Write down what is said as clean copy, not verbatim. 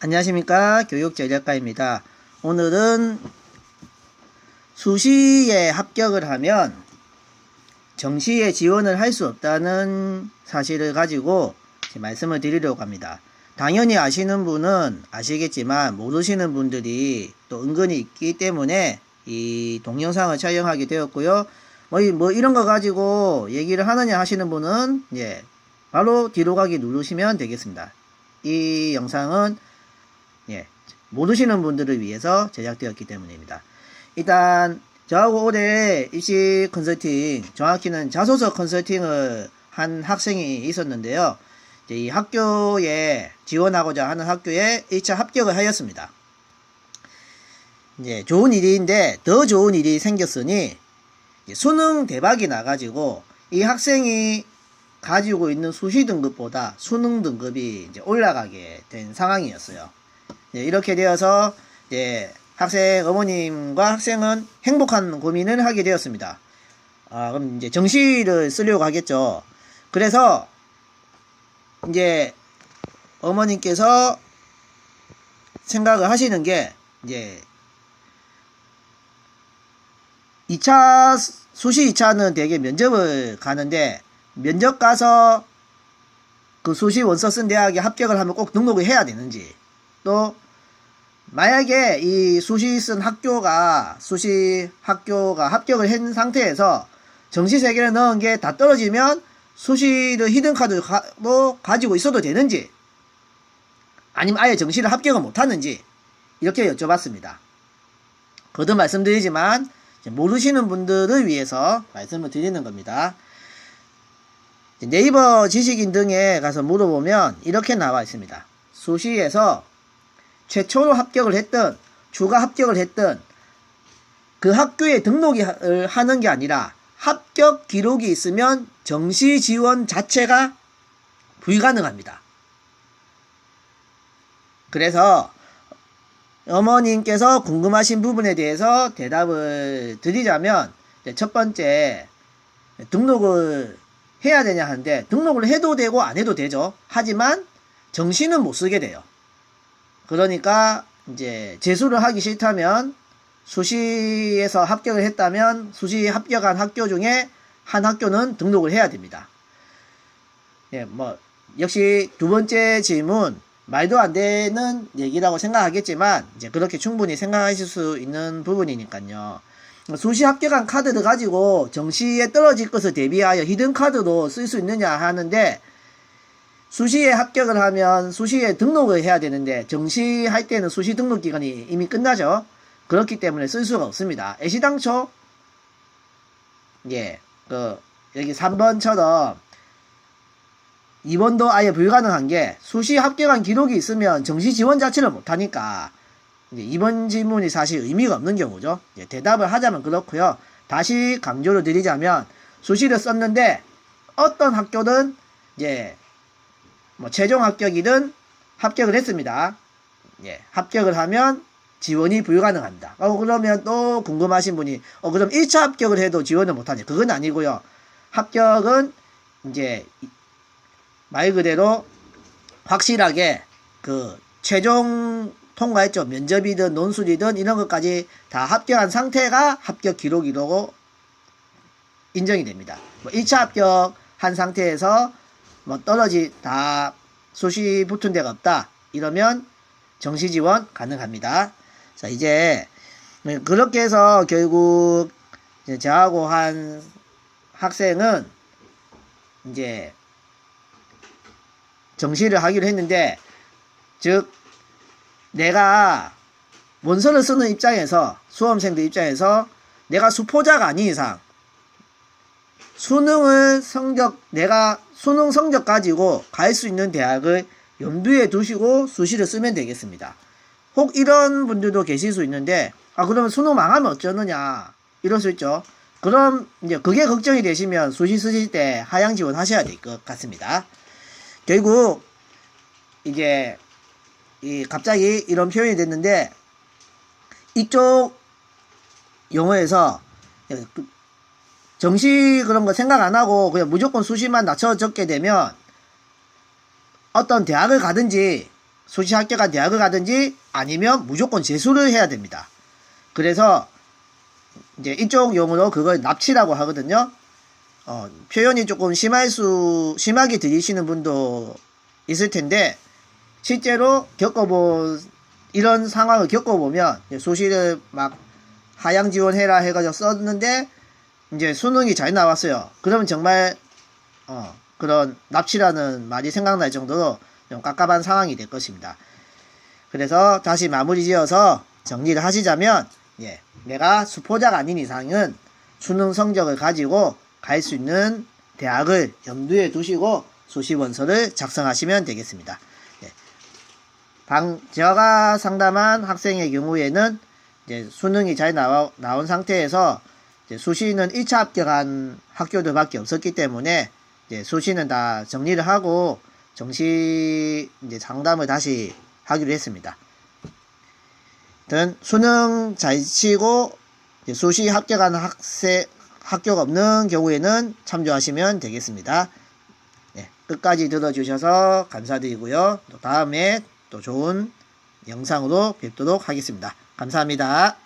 안녕하십니까, 교육전략가입니다. 오늘은 수시에 합격을 하면 정시에 지원을 할 수 없다는 사실을 가지고 말씀을 드리려고 합니다. 당연히 아시는 분은 아시겠지만 모르시는 분들이 또 은근히 있기 때문에 이 동영상을 촬영하게 되었고요. 뭐 이런 거 가지고 얘기를 하느냐 하시는 분은 바로 뒤로 가기 누르시면 되겠습니다. 이 영상은 모르시는 분들을 위해서 제작되었기 때문입니다. 일단 저하고 올해 입시 컨설팅, 정확히는 자소서 컨설팅을 한 학생이 있었는데요. 이 학교에 지원하고자 하는 학교에 1차 합격을 하였습니다. 좋은 일인데 더 좋은 일이 생겼으니 수능 대박이 나가지고 이 학생이 가지고 있는 수시 등급보다 수능 등급이 올라가게 된 상황이었어요. 이렇게 되어서 학생 어머님과 학생은 행복한 고민을 하게 되었습니다. 그럼 정시를 쓰려고 하겠죠. 그래서 어머님께서 생각을 하시는 게 2차 수시 2차는 되게 면접을 가는데 면접 가서 그 수시 원서 쓴 대학에 합격을 하면 꼭 등록을 해야 되는지, 또 만약에 이 수시 쓴 수시 학교가 합격을 한 상태에서 정시 3개를 넣은 게 다 떨어지면 수시를 히든카드로 가지고 있어도 되는지, 아니면 아예 정시를 합격을 못하는지, 이렇게 여쭤봤습니다. 거듭 말씀드리지만 모르시는 분들을 위해서 말씀을 드리는 겁니다. 네이버 지식인 등에 가서 물어보면 이렇게 나와 있습니다. 수시에서 최초로 합격을 했던, 추가 합격을 했던 그 학교에 등록을 하는 게 아니라 합격 기록이 있으면 정시 지원 자체가 불가능합니다. 그래서 어머님께서 궁금하신 부분에 대해서 대답을 드리자면, 첫 번째, 등록을 해야 되냐 하는데 등록을 해도 되고 안 해도 되죠. 하지만 정시는 못 쓰게 돼요. 그러니까 재수를 하기 싫다면, 수시에서 합격을 했다면 수시 합격한 학교 중에 한 학교는 등록을 해야 됩니다. 역시 두 번째 질문, 말도 안 되는 얘기라고 생각하겠지만 그렇게 충분히 생각하실 수 있는 부분이니까요. 수시 합격한 카드를 가지고 정시에 떨어질 것을 대비하여 히든카드로 쓸 수 있느냐 하는데, 수시에 합격을 하면 수시에 등록을 해야 되는데 정시 할 때는 수시 등록 기간이 이미 끝나죠. 그렇기 때문에 쓸 수가 없습니다. 애시당초 여기 3번처럼 2번도 아예 불가능한 게, 수시 합격한 기록이 있으면 정시 지원 자체를 못하니까 2번 질문이 사실 의미가 없는 경우죠. 대답을 하자면 그렇고요. 다시 강조를 드리자면, 수시를 썼는데 어떤 학교든 최종 합격이든 합격을 했습니다. 합격을 하면 지원이 불가능합니다. 그러면 또 궁금하신 분이 그럼 1차 합격을 해도 지원을 못하냐? 그건 아니고요. 합격은 말 그대로 확실하게 그 최종 통과했죠. 면접이든 논술이든 이런 것까지 다 합격한 상태가 합격 기록이라고 인정이 됩니다. 1차 합격한 상태에서 다 수시 붙은 데가 없다, 이러면 정시 지원 가능합니다. 자, 그렇게 해서 결국 저하고 한 학생은 정시를 하기로 했는데, 즉 내가 원서를 쓰는 입장에서, 수험생들 입장에서 내가 수포자가 아닌 이상 내가 수능 성적 가지고 갈 수 있는 대학을 염두에 두시고 수시를 쓰면 되겠습니다. 혹 이런 분들도 계실 수 있는데, 그러면 수능 망하면 어쩌느냐 이럴 수 있죠. 그럼 그게 걱정이 되시면 수시 쓰실 때 하향 지원 하셔야 될 것 같습니다. 결국 갑자기 이런 표현이 됐는데, 이쪽 용어에서 정시 그런 거 생각 안 하고 그냥 무조건 수시만 낮춰 적게 되면 어떤 대학을 가든지 수시 합격한 대학을 가든지 아니면 무조건 재수를 해야 됩니다. 그래서 이제 이쪽 용어로 그걸 납치라고 하거든요. 표현이 조금 심하게 들리시는 분도 있을 텐데, 실제로 이런 상황을 겪어보면, 수시를 막 하향 지원해라 해가지고 썼는데, 이제 수능이 잘 나왔어요. 그러면 정말, 그런 납치라는 말이 생각날 정도로 좀 깝깝한 상황이 될 것입니다. 그래서 다시 마무리 지어서 정리를 하시자면, 내가 수포자가 아닌 이상은 수능 성적을 가지고 갈 수 있는 대학을 염두에 두시고 수시 원서를 작성하시면 되겠습니다. 제가 상담한 학생의 경우에는 이제 수능이 잘 나온 상태에서 이제 수시는 1차 합격한 학교들밖에 없었기 때문에 이제 수시는 다 정리를 하고 정시 이제 상담을 다시 하기로 했습니다. 수능 잘 치고 수시 합격한 학교가 없는 경우에는 참조하시면 되겠습니다. 끝까지 들어주셔서 감사드리고요. 또 다음에 또 좋은 영상으로 뵙도록 하겠습니다. 감사합니다.